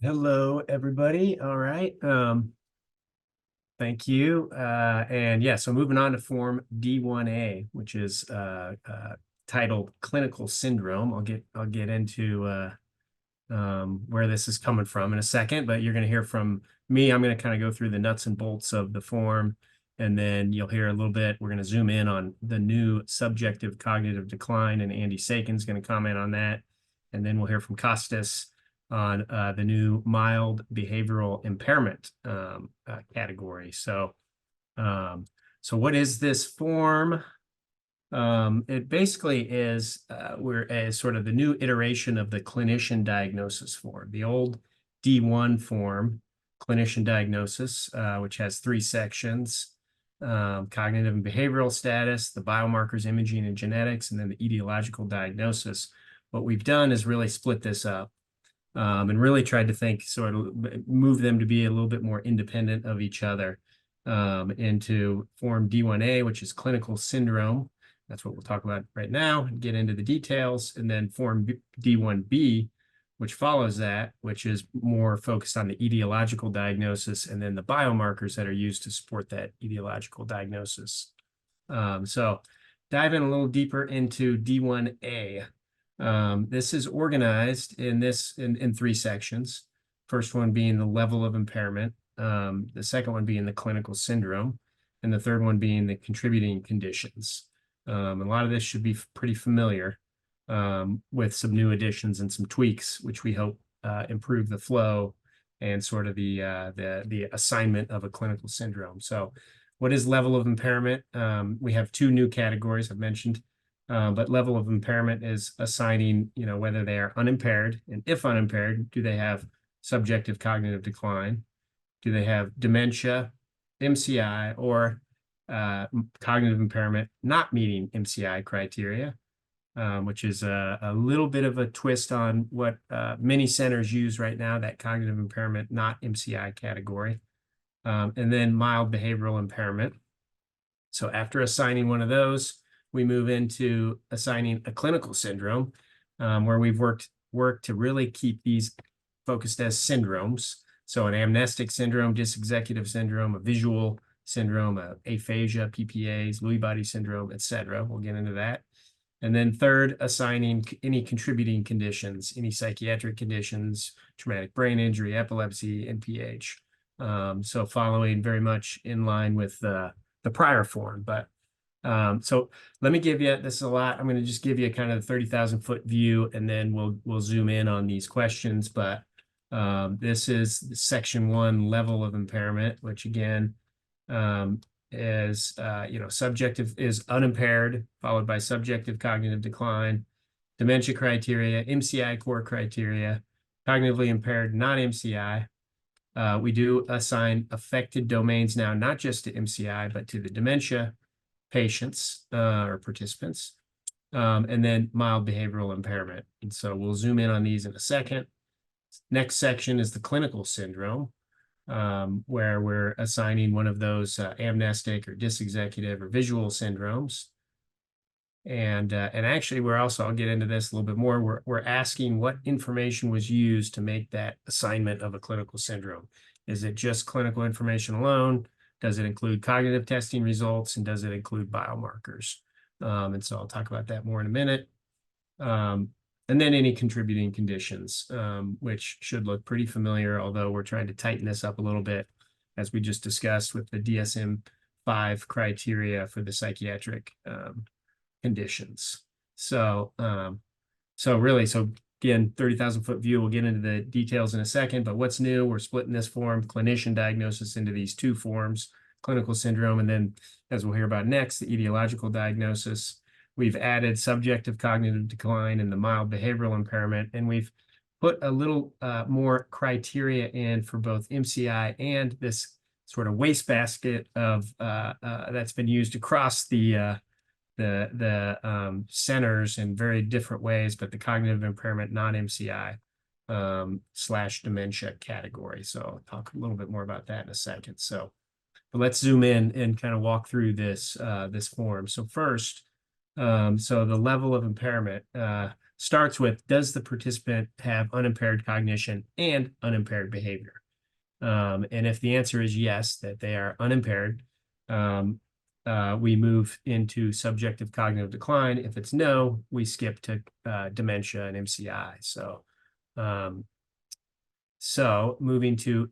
Hello, everybody. All right. Thank you. And yeah, so moving on to Form D1a, which is titled Clinical Syndrome. I'll get into where this is coming from in a second, but you're going to hear from me. I'm going to kind of go through the nuts and bolts of the form, and then you'll hear a little bit. We're going to zoom in on the new subjective cognitive decline, and Andy Saykin's going to comment on that. And then we'll hear from Kostas on the new mild behavioral impairment category. So what is this form? It basically is we're as sort of the new iteration of the clinician diagnosis form. The old D1 form, clinician diagnosis, which has 3 sections: cognitive and behavioral status, the biomarkers, imaging, and genetics, and then the etiological diagnosis. What we've done is really split this up and really tried to think, sort of move them to be a little bit more independent of each other into Form D1a, which is clinical syndrome. That's what we'll talk about right now and get into the details. And then Form D1b, which follows that, which is more focused on the etiological diagnosis and then the biomarkers that are used to support that etiological diagnosis. So dive in a little deeper into D1a. This is organized in 3 sections. First one being the level of impairment, the second one being the clinical syndrome, and the third one being the contributing conditions. A lot of this should be pretty familiar with some new additions and some tweaks, which we hope improve the flow and sort of the assignment of a clinical syndrome. So what is level of impairment? We have 2 new categories I've mentioned. But level of impairment is assigning, whether they are unimpaired, and if unimpaired, do they have subjective cognitive decline? Do they have dementia, MCI, or cognitive impairment not meeting MCI criteria, which is a little bit of a twist on what many centers use right now, that cognitive impairment not MCI category. And then mild behavioral impairment. So after assigning one of those, we move into assigning a clinical syndrome, where we've worked to really keep these focused as syndromes. So an amnestic syndrome, dysexecutive syndrome, a visual syndrome, aphasia, PPAs, Lewy body syndrome, etc. We'll get into that. And then third, assigning any contributing conditions, any psychiatric conditions, traumatic brain injury, epilepsy, NPH. So following very much in line with the prior form, but so let me give you, this is a lot. I'm going to just give you kind of the 30,000-foot view, and then we'll zoom in on these questions. But this is section 1, level of impairment, which again is subjective is unimpaired, followed by subjective cognitive decline, dementia criteria, MCI core criteria, cognitively impaired, not MCI. We do assign affected domains now, not just to MCI, but to the dementia patients or participants, and then mild behavioral impairment. And so we'll zoom in on these in a second. Next section is the clinical syndrome, where we're assigning one of those amnestic or dysexecutive or visual syndromes. And actually, we're also, I'll get into this a little bit more, we're asking what information was used to make that assignment of a clinical syndrome. Is it just clinical information alone? Does it include cognitive testing results, and does it include biomarkers? And so I'll talk about that more in a minute. And then any contributing conditions, which should look pretty familiar, although we're trying to tighten this up a little bit, as we just discussed with the DSM-5 criteria for the psychiatric conditions. So again, 30,000-foot view. We'll get into the details in a second, but what's new? We're splitting this form, clinician diagnosis, into these 2 forms, clinical syndrome, and then, as we'll hear about next, the etiological diagnosis. We've added subjective cognitive decline and the mild behavioral impairment, and we've put a little more criteria in for both MCI and this sort of wastebasket of that's been used across the centers in very different ways, but the cognitive impairment non-MCI / dementia category. So I'll talk a little bit more about that in a second. So, but let's zoom in and kind of walk through this form. So first, so the level of impairment. starts with, does the participant have unimpaired cognition and unimpaired behavior? And if the answer is yes, that they are unimpaired, we move into subjective cognitive decline. If it's no, we skip to dementia and MCI. So moving to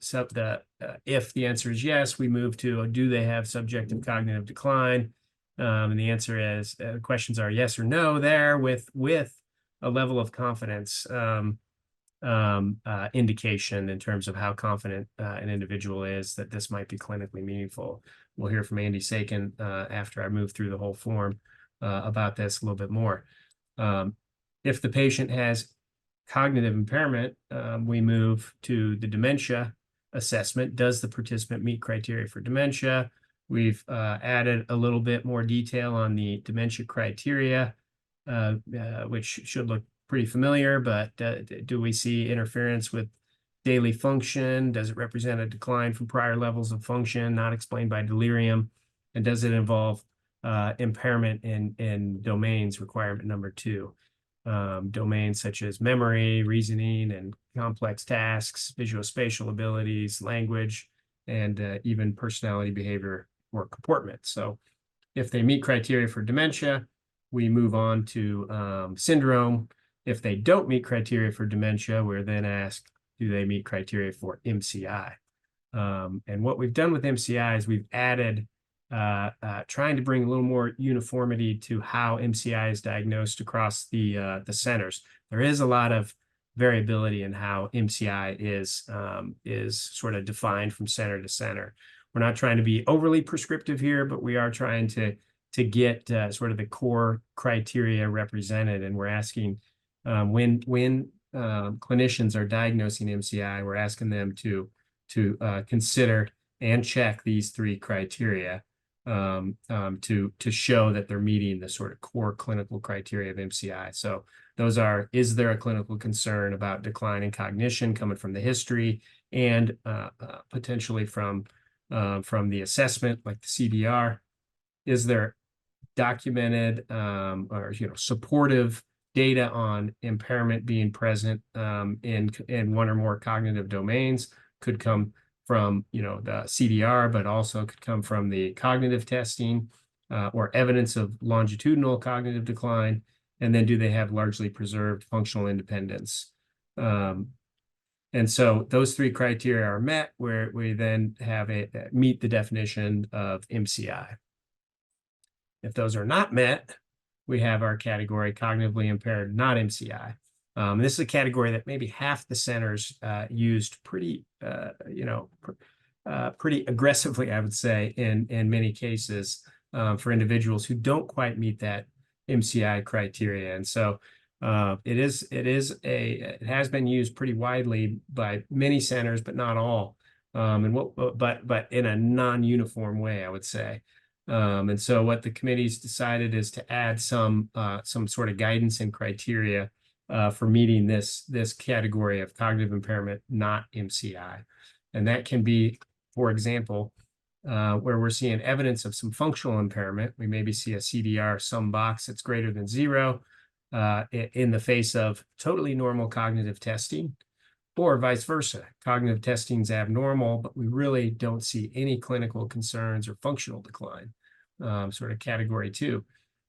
if the answer is yes, we move to, do they have subjective cognitive decline? And the answer is, questions are yes or no there with a level of confidence indication in terms of how confident an individual is that this might be clinically meaningful. We'll hear from Andy Saykin after I move through the whole form about this a little bit more. If the patient has cognitive impairment, we move to the dementia assessment. Does the participant meet criteria for dementia? We've added a little bit more detail on the dementia criteria, which should look pretty familiar, but do we see interference with daily function? Does it represent a decline from prior levels of function not explained by delirium? And does it involve impairment in domains, requirement number 2? Domains such as memory, reasoning, and complex tasks, visuospatial abilities, language, and even personality, behavior, or comportment. So if they meet criteria for dementia, we move on to syndrome. If they don't meet criteria for dementia, we're then asked, do they meet criteria for MCI? And what we've done with MCI is we've added, trying to bring a little more uniformity to how MCI is diagnosed across the centers. There is a lot of variability in how MCI is sort of defined from center to center. We're not trying to be overly prescriptive here, but we are trying to get sort of the core criteria represented. And we're asking when clinicians are diagnosing MCI, we're asking them to consider and check these 3 criteria to show that they're meeting the sort of core clinical criteria of MCI. So those are, is there a clinical concern about decline in cognition coming from the history and potentially from the assessment, like the CDR? Is there documented or supportive data on impairment being present in one or more cognitive domains? Could come from the CDR, but also could come from the cognitive testing or evidence of longitudinal cognitive decline. And then do they have largely preserved functional independence? And so those 3 criteria are met, where we then have meet the definition of MCI. If those are not met, we have our category cognitively impaired, not MCI. This is a category that maybe half the centers used pretty aggressively, I would say, in many cases for individuals who don't quite meet that MCI criteria. And so it has been used pretty widely by many centers, but not all, but in a non-uniform way, I would say. And so what the committee's decided is to add some sort of guidance and criteria for meeting this category of cognitive impairment, not MCI. And that can be, for example, where we're seeing evidence of some functional impairment. We maybe see a CDR sum box that's greater than 0 in the face of totally normal cognitive testing, or vice versa. Cognitive testing's abnormal, but we really don't see any clinical concerns or functional decline, sort of category 2.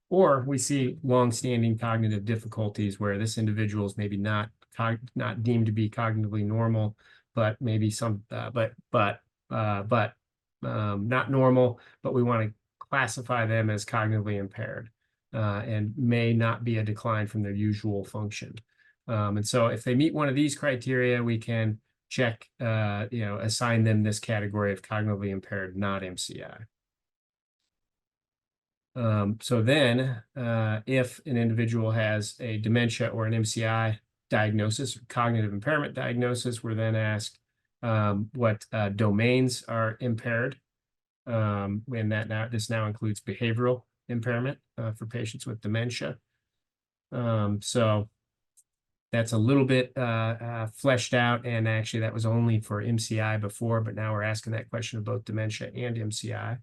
Or we see longstanding cognitive difficulties where this individual is maybe not deemed to be cognitively normal, but maybe not normal, but we want to classify them as cognitively impaired and may not be a decline from their usual function. And so if they meet one of these criteria, we can check, assign them this category of cognitively impaired, not MCI. So then if an individual has a dementia or an MCI diagnosis, or cognitive impairment diagnosis, we're then asked what domains are impaired. And this now includes behavioral impairment for patients with dementia. So that's a little bit fleshed out, and actually that was only for MCI before, but now we're asking that question of both dementia and MCI.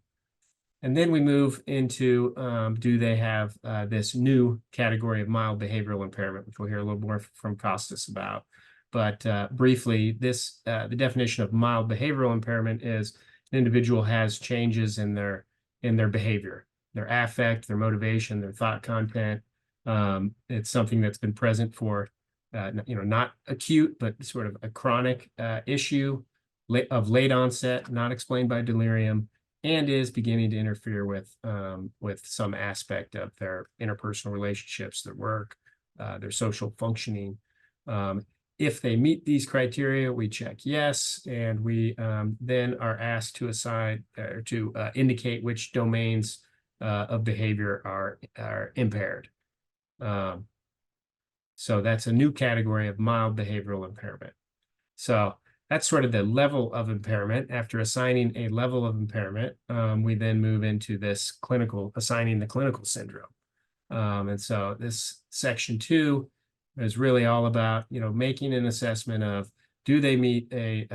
And then we move into, do they have this new category of mild behavioral impairment, which we'll hear a little more from Kostas about. But briefly, the definition of mild behavioral impairment is an individual has changes in their behavior, their affect, their motivation, their thought content. It's something that's been present for, not acute, but sort of a chronic issue of late onset, not explained by delirium, and is beginning to interfere with some aspect of their interpersonal relationships, their work, their social functioning. If they meet these criteria, we check yes, and we then are asked to assign or to indicate which domains of behavior are impaired. So that's a new category of mild behavioral impairment. So that's sort of the level of impairment. After assigning a level of impairment, we then move into this assigning the clinical syndrome. And so this section 2 is really all about, making an assessment of, do they meet a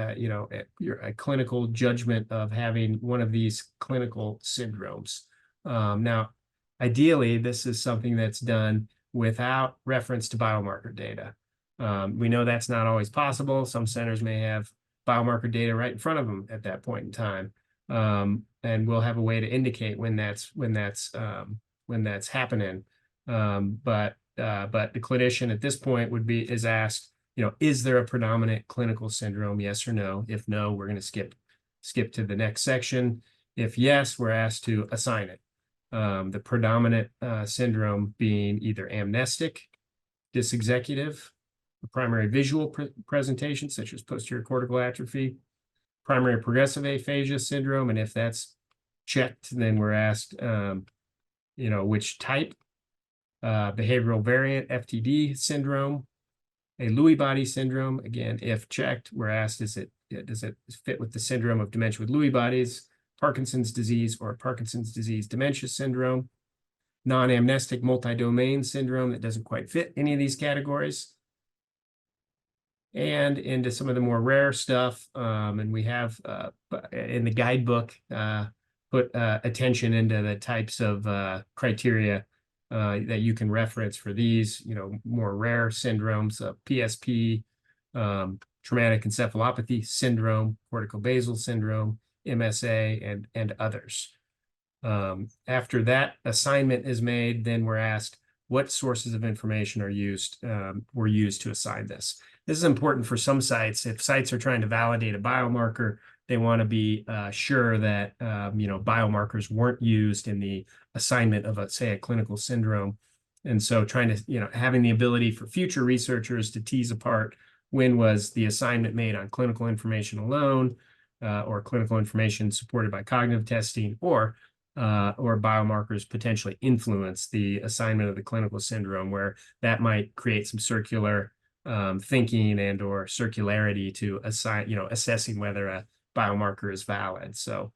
clinical judgment of having one of these clinical syndromes. Now, ideally, this is something that's done without reference to biomarker data. We know that's not always possible. Some centers may have biomarker data right in front of them at that point in time, and we'll have a way to indicate when that's happening. But the clinician at this point is asked, is there a predominant clinical syndrome? Yes or no. If no, we're going to skip to the next section. If yes, we're asked to assign it. The predominant syndrome being either amnestic, dysexecutive, primary visual presentation, such as posterior cortical atrophy, primary progressive aphasia syndrome, and if that's checked, then we're asked, which type, behavioral variant, FTD syndrome, a Lewy body syndrome. Again, if checked, we're asked, does it fit with the syndrome of dementia with Lewy bodies, Parkinson's disease, or Parkinson's disease dementia syndrome, non-amnestic multi-domain syndrome that doesn't quite fit any of these categories, and into some of the more rare stuff. And we have in the guidebook put attention into the types of criteria that you can reference for these, more rare syndromes, PSP, traumatic encephalopathy syndrome, corticobasal syndrome, MSA, and others. After that assignment is made, then we're asked what sources of information were used to assign this. This is important for some sites. If sites are trying to validate a biomarker, they want to be sure that biomarkers weren't used in the assignment of a clinical syndrome. And so trying to, having the ability for future researchers to tease apart when was the assignment made on clinical information alone, or clinical information supported by cognitive testing, or biomarkers potentially influence the assignment of the clinical syndrome, where that might create some circular thinking and or circularity to assign, assessing whether a biomarker is valid. So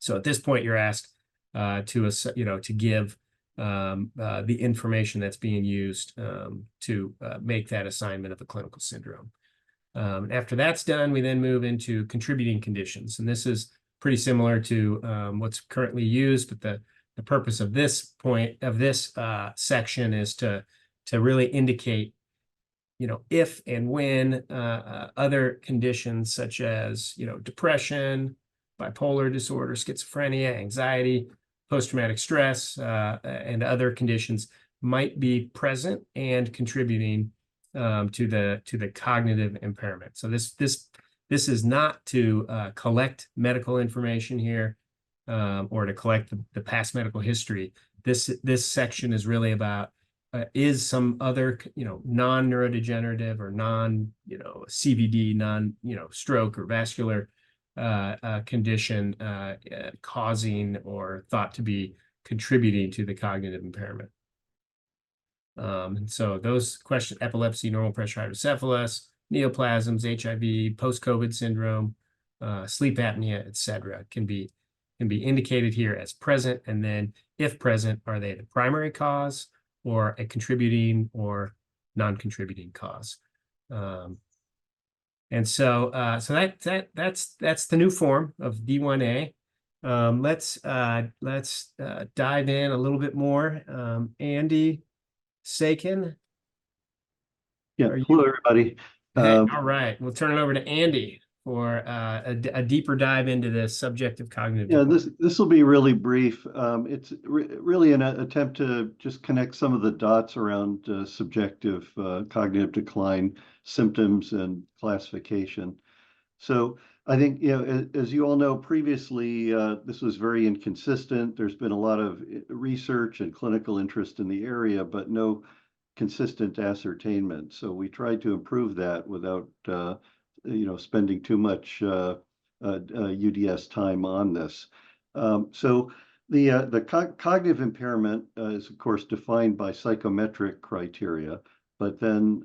at this point, you're asked to give the information that's being used to make that assignment of a clinical syndrome. After that's done, we then move into contributing conditions, and this is pretty similar to what's currently used, but the purpose of this section is to really indicate, if and when other conditions such as, depression, bipolar disorder, schizophrenia, anxiety, post-traumatic stress, and other conditions might be present and contributing to the cognitive impairment. So this is not to collect medical information here, or to collect the past medical history. This section is really about is some other non-neurodegenerative or CVD, stroke or vascular condition causing or thought to be contributing to the cognitive impairment. And so those questions: epilepsy, normal pressure hydrocephalus, neoplasms, HIV, post-COVID syndrome, sleep apnea, etc., can be indicated here as present. And then, if present, are they the primary cause or a contributing or non-contributing cause? And so that's the new form of D1a. Let's dive in a little bit more. Andy Saykin, Yeah, are hello you? everybody. Hey, Um, all right. We'll turn it over to Andy for a deeper dive into the subjective cognitive yeah, decline. this will be really brief. It's really an attempt to just connect some of the dots around subjective cognitive decline symptoms and classification. So I think, as you all know, previously this was very inconsistent. There's been a lot of research and clinical interest in the area, but no consistent ascertainment. So we tried to improve that without, spending too much UDS time on this. So the cognitive impairment is, of course, defined by psychometric criteria, but then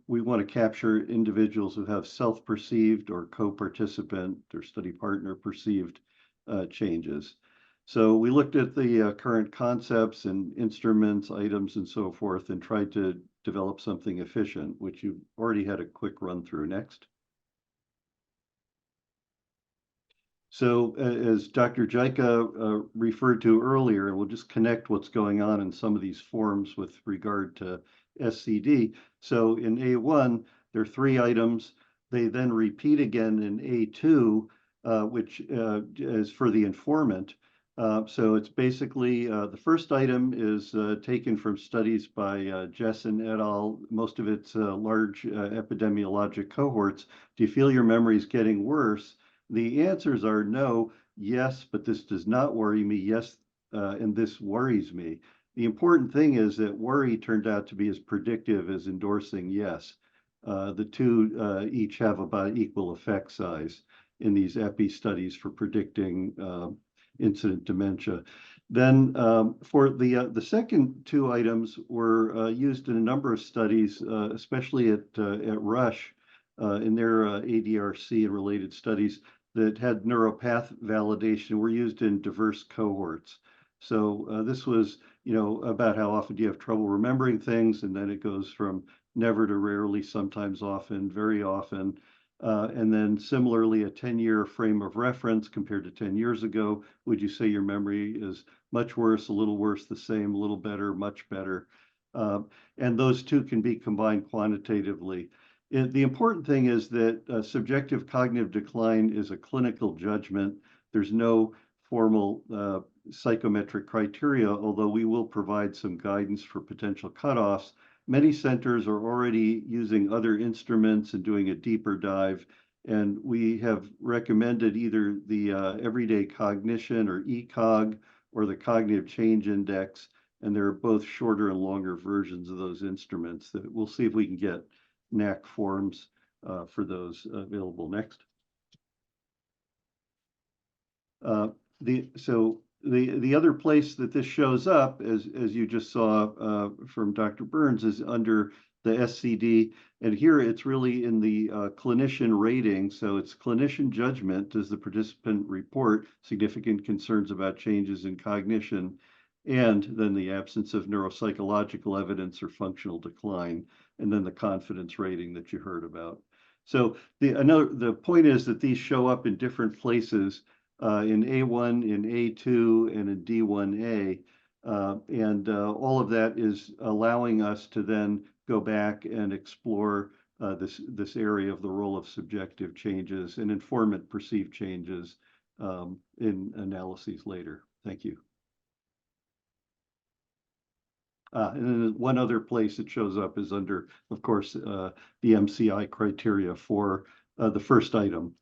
we want to capture individuals who have self-perceived or co-participant or study partner perceived changes. So we looked at the current concepts and instruments, items, and so forth, and tried to develop something efficient, which you already had a quick run through. Next. So as Dr. Jaika referred to earlier, and we'll just connect what's going on in some of these forms with regard to SCD. So in A1, there are 3 items. They then repeat again in A2, which is for the informant. So it's basically the first item is taken from studies by Jessen et al. Most of it's large epidemiologic cohorts. Do you feel your memory is getting worse? The answers are no, yes, but this does not worry me, yes, and this worries me. The important thing is that worry turned out to be as predictive as endorsing yes. The two each have about equal effect size in these epi studies for predicting incident dementia. Then for the second 2 items were used in a number of studies, especially at Rush in their ADRC and related studies that had neuropath validation were used in diverse cohorts. So this was, about how often do you have trouble remembering things, and then it goes from never to rarely, sometimes often, very often. And then similarly, a 10-year frame of reference compared to 10 years ago, would you say your memory is much worse, a little worse, the same, a little better, much better? And those two can be combined quantitatively. The important thing is that subjective cognitive decline is a clinical judgment. There's no formal psychometric criteria, although we will provide some guidance for potential cutoffs. Many centers are already using other instruments and doing a deeper dive, and we have recommended either the Everyday Cognition or ECOG or the Cognitive Change Index, and there are both shorter and longer versions of those instruments that we'll see if we can get NACC forms for those available. Next. The other place that this shows up, as you just saw from Dr. Burns, is under the SCD, and here it's really in the clinician rating. So it's clinician judgment. Does the participant report significant concerns about changes in cognition, and then the absence of neuropsychological evidence or functional decline, and then the confidence rating that you heard about. So the point is that these show up in different places. In A1, in A2, and in D1a. And all of that is allowing us to then go back and explore this area of the role of subjective changes and informant perceived changes in analyses later. Thank you. And then one other place it shows up is under, of course, the MCI criteria for the first item.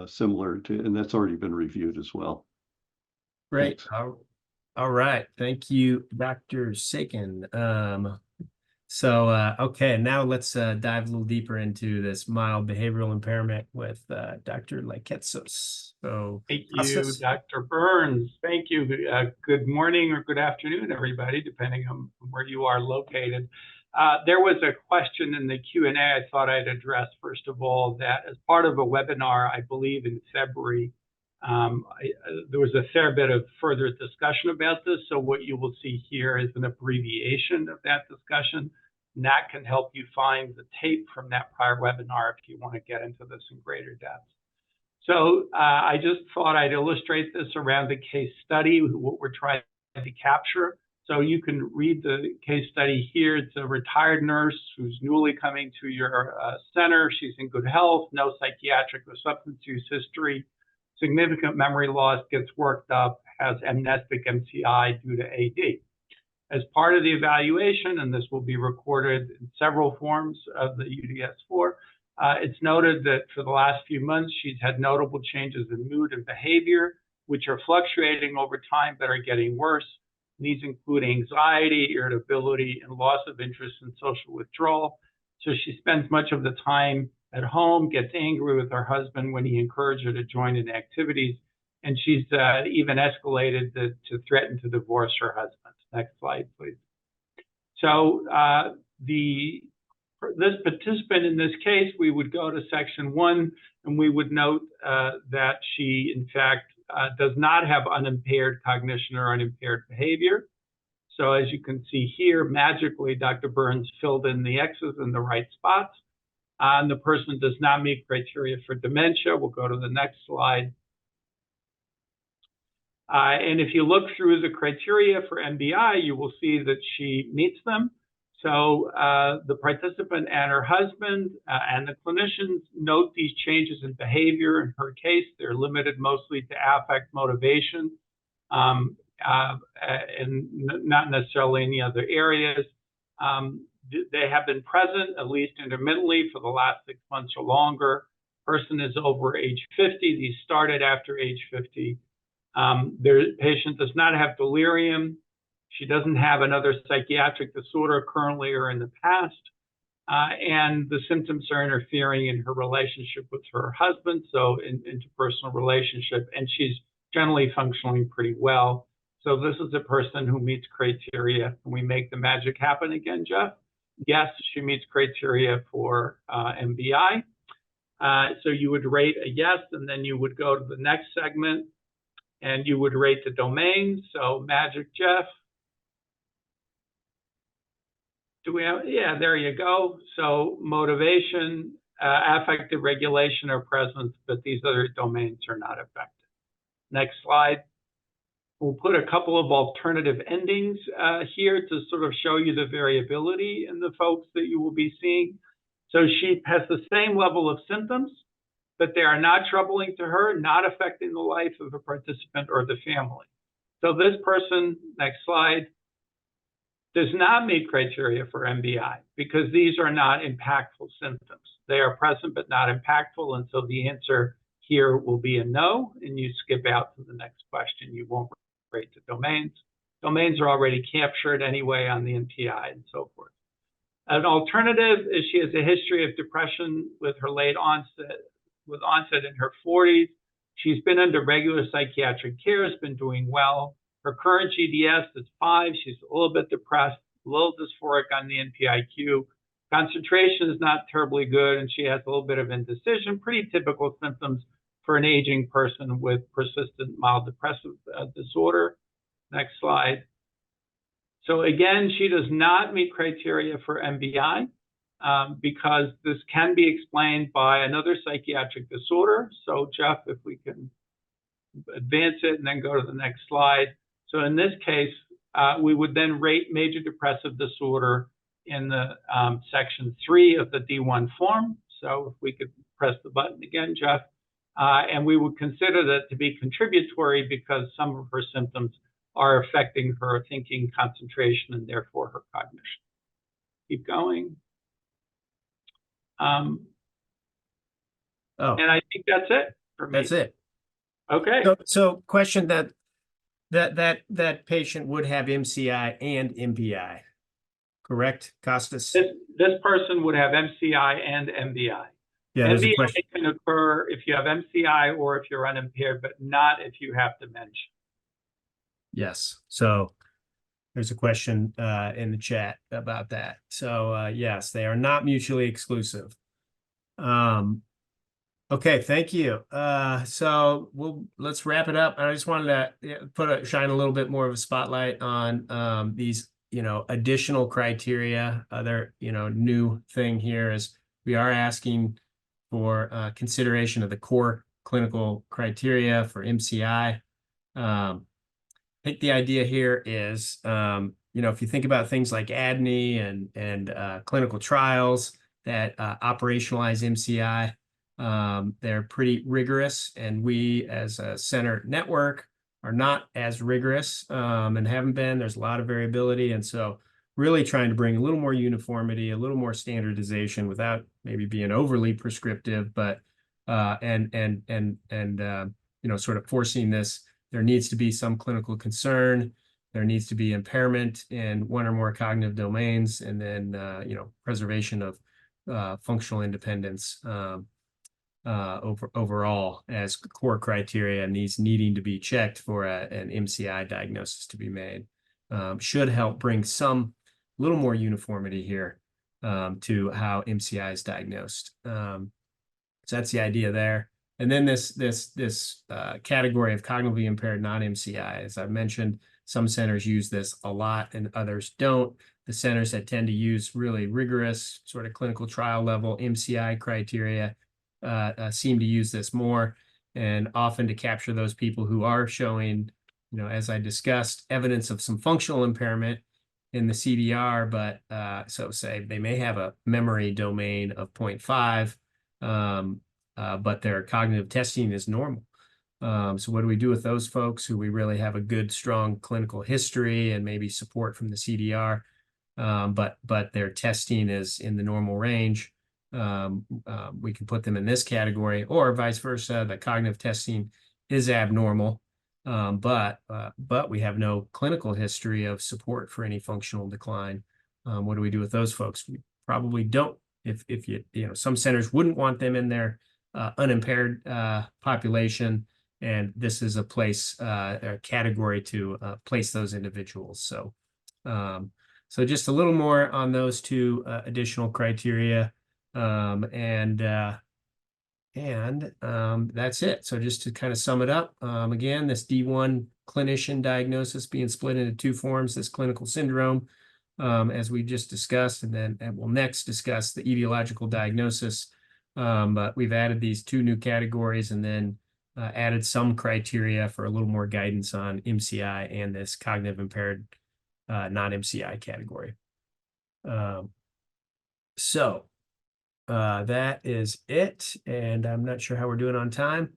Similar to, and that's already been reviewed as well. Great. All right. Thank you, Dr. Saykin. Okay, now let's dive a little deeper into this mild behavioral impairment with Dr. Lyketsos. So, thank you, Kostas. Dr. Burns. Thank you. Good morning or good afternoon, everybody, depending on where you are located. There was a question in the Q&A I thought I'd address. First of all, that as part of a webinar, I believe in February, there was a fair bit of further discussion about this. So what you will see here is an abbreviation of that discussion. NACC can help you find the tape from that prior webinar if you want to get into this in greater depth. So I just thought I'd illustrate this around the case study, what we're trying to capture. So you can read the case study here. It's a retired nurse who's newly coming to your center. She's in good health, no psychiatric or substance use history, significant memory loss, gets worked up, has amnestic MCI due to AD. As part of the evaluation, and this will be recorded in several forms of the UDSv4, it's noted that for the last few months, she's had notable changes in mood and behavior, which are fluctuating over time but are getting worse. These include anxiety, irritability, and loss of interest in social withdrawal. So she spends much of the time at home, gets angry with her husband when he encouraged her to join in activities, and she's even escalated to threaten to divorce her husband. Next slide, please. So this participant in this case, we would go to section 1, and we would note that she, in fact, does not have unimpaired cognition or unimpaired behavior. So as you can see here, magically, Dr. Burns filled in the X's in the right spots. And the person does not meet criteria for dementia. We'll go to the next slide. And if you look through the criteria for MBI, you will see that she meets them. So the participant and her husband and the clinicians note these changes in behavior. In her case, they're limited mostly to affect, motivation, and not necessarily any other areas. They have been present, at least intermittently, for the last 6 months or longer. Person is over age 50. These started after age 50. The patient does not have delirium. She doesn't have another psychiatric disorder currently or in the past. And the symptoms are interfering in her relationship with her husband, so interpersonal relationship, and she's generally functioning pretty well. So this is a person who meets criteria. Can we make the magic happen again, Jeff? Yes, she meets criteria for MBI. So you would rate a yes, and then you would go to the next segment, and you would rate the domain. So magic, Jeff. Do we have, yeah, there you go. So motivation, affective regulation are present, but these other domains are not affected. Next slide. We'll put a couple of alternative endings here to sort of show you the variability in the folks that you will be seeing. So she has the same level of symptoms, but they are not troubling to her, not affecting the life of a participant or the family. So this person, next slide, does not meet criteria for MBI because these are not impactful symptoms. They are present but not impactful, and so the answer here will be a no, and you skip out to the next question. You won't rate the domains. Domains are already captured anyway on the NPI and so forth. An alternative is she has a history of depression with her late onset, with onset in her 40s. She's been under regular psychiatric care, has been doing well. Her current GDS is 5. She's a little bit depressed, a little dysphoric on the NPIQ. Concentration is not terribly good, and she has a little bit of indecision, pretty typical symptoms for an aging person with persistent mild depressive disorder. Next slide. So again, she does not meet criteria for MBI because this can be explained by another psychiatric disorder. So Jeff, if we can advance it and then go to the next slide. So in this case, we would then rate major depressive disorder in the section 3 of the D1 form. So if we could press the button again, Jeff, and we would consider that to be contributory because some of her symptoms are affecting her thinking, concentration, and therefore her cognition. Keep going. And I think that's it for me. That's it. Okay. So question that patient would have MCI and MBI, correct, Kostas? This person would have MCI and MBI. Yeah, there's a MBI question. can occur if you have MCI or if you're unimpaired, but not if you have dementia. Yes. So there's a question in the chat about that. So yes, they are not mutually exclusive. Okay, thank you. So let's wrap it up. I just wanted to shine a little bit more of a spotlight on these, additional criteria. Other, new thing here is we are asking for consideration of the core clinical criteria for MCI. I think the idea here is, if you think about things like ADNI and clinical trials that operationalize MCI, they're pretty rigorous, and we as a center network are not as rigorous and haven't been. There's a lot of variability, and so really trying to bring a little more uniformity, a little more standardization without maybe being overly prescriptive, but sort of forcing this. There needs to be some clinical concern. There needs to be impairment in one or more cognitive domains, and then preservation of functional independence overall as core criteria, and these needing to be checked for an MCI diagnosis to be made. Should help bring some little more uniformity here to how MCI is diagnosed. So that's the idea there. And then this category of cognitively impaired non-MCI, as I've mentioned, some centers use this a lot and others don't. The centers that tend to use really rigorous sort of clinical trial level MCI criteria seem to use this more, and often to capture those people who are showing, as I discussed, evidence of some functional impairment in the CDR, but so say they may have a memory domain of 0.5, but their cognitive testing is normal. So what do we do with those folks who we really have a good, strong clinical history and maybe support from the CDR, but their testing is in the normal range? We can put them in this category, or vice versa. The cognitive testing is abnormal, but we have no clinical history of support for any functional decline. What do we do with those folks? We probably don't. If some centers wouldn't want them in their unimpaired population, and this is a place, a category to place those individuals. So just a little more on those two additional criteria, and that's it. So just to kind of sum it up, again, this D1 clinician diagnosis being split into two forms, this clinical syndrome, as we just discussed, and we'll next discuss the etiological diagnosis. But we've added these two new categories, and then added some criteria for a little more guidance on MCI and this cognitive impaired non-MCI category. So that is it, and I'm not sure how we're doing on time,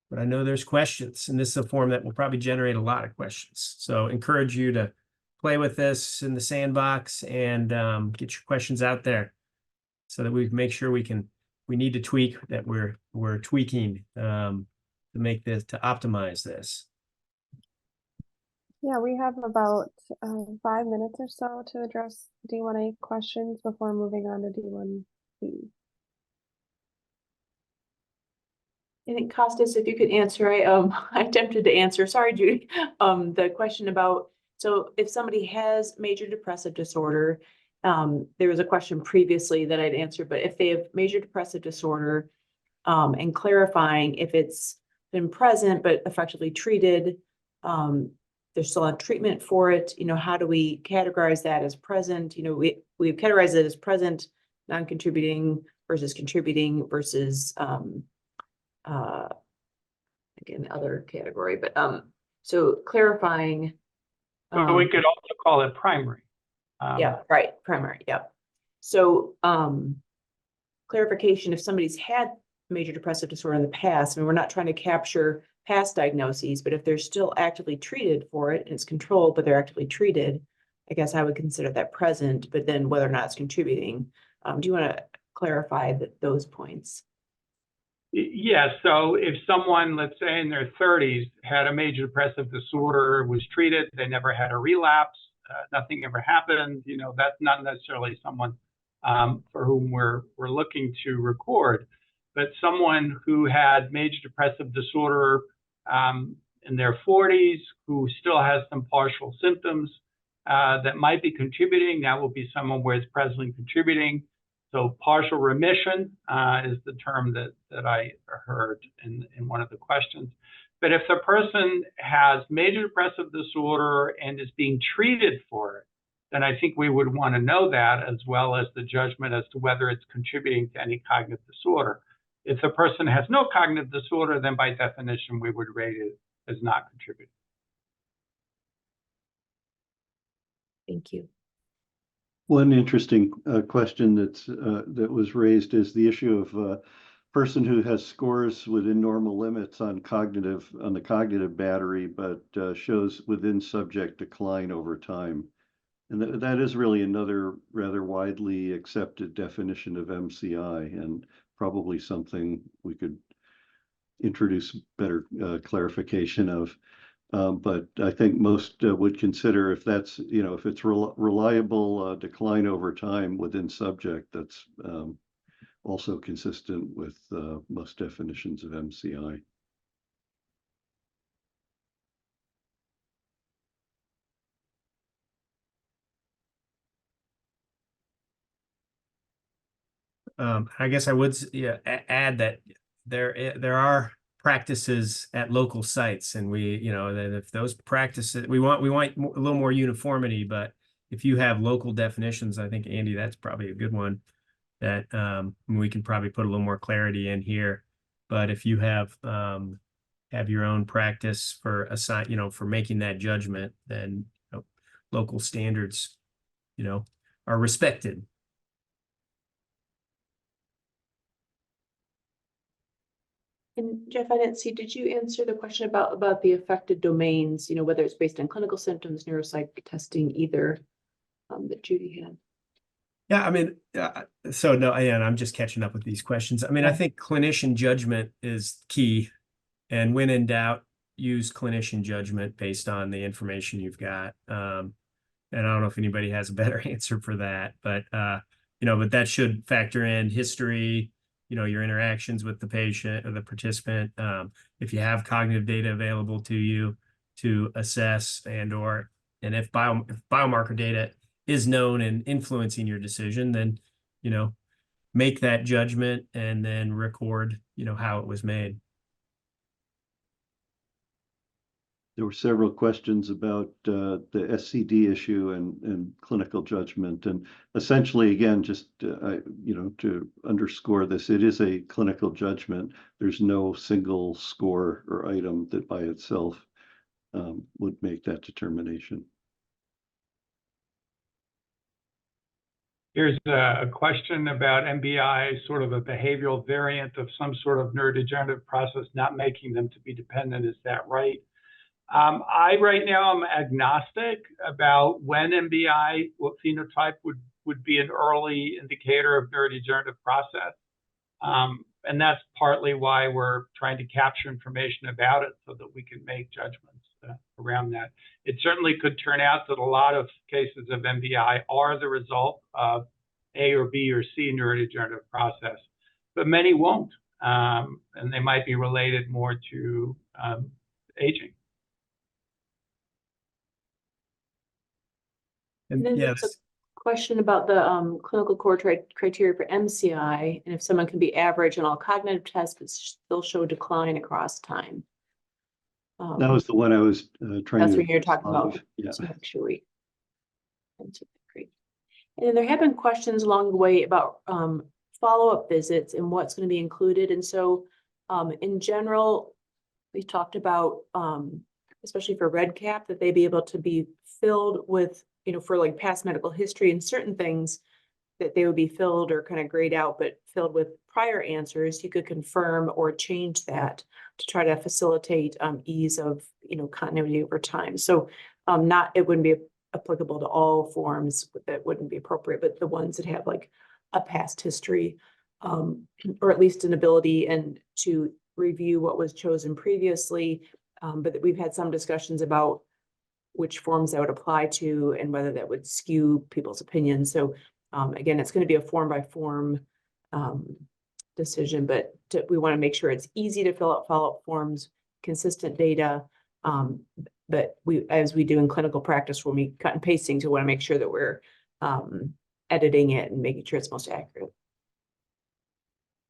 but I know there's questions, and this is a form that will probably generate a lot of questions. So encourage you to play with this in the sandbox and get your questions out there, so that we can make sure we need to tweak that we're tweaking to make this, to optimize this. Yeah, we have about 5 minutes or so to address D1a questions before moving on to D1b. I think Kostas, if you could answer, I attempted to answer, sorry, Judy, the question about, so if somebody has major depressive disorder, there was a question previously that I'd answered, but if they have major depressive disorder, and clarifying if it's been present but effectively treated, they're still on treatment for it, how do we categorize that as present? We've categorized it as present, non-contributing versus contributing versus, again, other category, but, so clarifying. We could also call it primary. Yeah, right, primary, yeah. So, clarification, if somebody's had major depressive disorder in the past, we're not trying to capture past diagnoses, but if they're still actively treated for it and it's controlled, but they're actively treated, I guess I would consider that present, but then whether or not it's contributing. Do you want to clarify those points? Yeah, so if someone, let's say in their 30s, had a major depressive disorder, was treated, they never had a relapse, nothing ever happened, that's not necessarily someone for whom we're looking to record, but someone who had major depressive disorder in their 40s, who still has some partial symptoms that might be contributing, that will be someone where it's presently contributing. So partial remission is the term that I heard in one of the questions. But if the person has major depressive disorder and is being treated for it, then I think we would want to know that, as well as the judgment as to whether it's contributing to any cognitive disorder. If the person has no cognitive disorder, then by definition, we would rate it as not contributing. Thank you. One interesting question that was raised is the issue of person who has scores within normal limits on the cognitive battery, but shows within subject decline over time. And that is really another rather widely accepted definition of MCI, and probably something we could introduce better clarification of. But I think most would consider if that's, if it's reliable decline over time within subject, that's also consistent with most definitions of MCI. I guess I would add that there are practices at local sites, and that if those practices, we want a little more uniformity, but if you have local definitions, I think, Andy, that's probably a good one that we can probably put a little more clarity in here. But if you have your own practice for for making that judgment, then local standards are respected. And Jeff, I didn't see, did you answer the question about the affected domains, whether it's based on clinical symptoms, neuropsych testing, either that Judy had? Yeah, I mean, so no, and I'm just catching up with these questions. I mean, I think clinician judgment is key, and when in doubt, use clinician judgment based on the information you've got. And I don't know if anybody has a better answer for that, but but that should factor in history, your interactions with the patient or the participant. If you have cognitive data available to you to assess and if biomarker data is known and influencing your decision, then, make that judgment and then record, how it was made. There were several questions about the SCD issue and clinical judgment. And essentially, again, just, to underscore this, it is a clinical judgment. There's no single score or item that by itself would make that determination. Here's a question about MBI, sort of a behavioral variant of some sort of neurodegenerative process, not making them to be dependent. Is that right? I right now am agnostic about when MBI, what phenotype would be an early indicator of neurodegenerative process. And that's partly why we're trying to capture information about it so that we can make judgments around that. It certainly could turn out that a lot of cases of MBI are the result of A or B or C neurodegenerative process, but many won't. And they might be related more to aging. And then there's a question about the clinical core criteria for MCI, and if someone can be average on all cognitive tests, but still show decline across time. That was the one I was trying That's to. what you're talking about. Yeah. So make sure we answer that. Great. And then there have been questions along the way about follow-up visits and what's going to be included. And so in general, we talked about, especially for REDCap, that they be able to be filled with, for like past medical history and certain things that they would be filled or kind of grayed out, but filled with prior answers. You could confirm or change that to try to facilitate ease of, continuity over time. So it wouldn't be applicable to all forms that wouldn't be appropriate, but the ones that have like a past history or at least an ability and to review what was chosen previously. But we've had some discussions about which forms that would apply to and whether that would skew people's opinions. So again, it's going to be a form by form decision, but we want to make sure it's easy to fill out follow-up forms, consistent data. But as we do in clinical practice, when we cut and pasting, to want to make sure that we're editing it and making sure it's most accurate.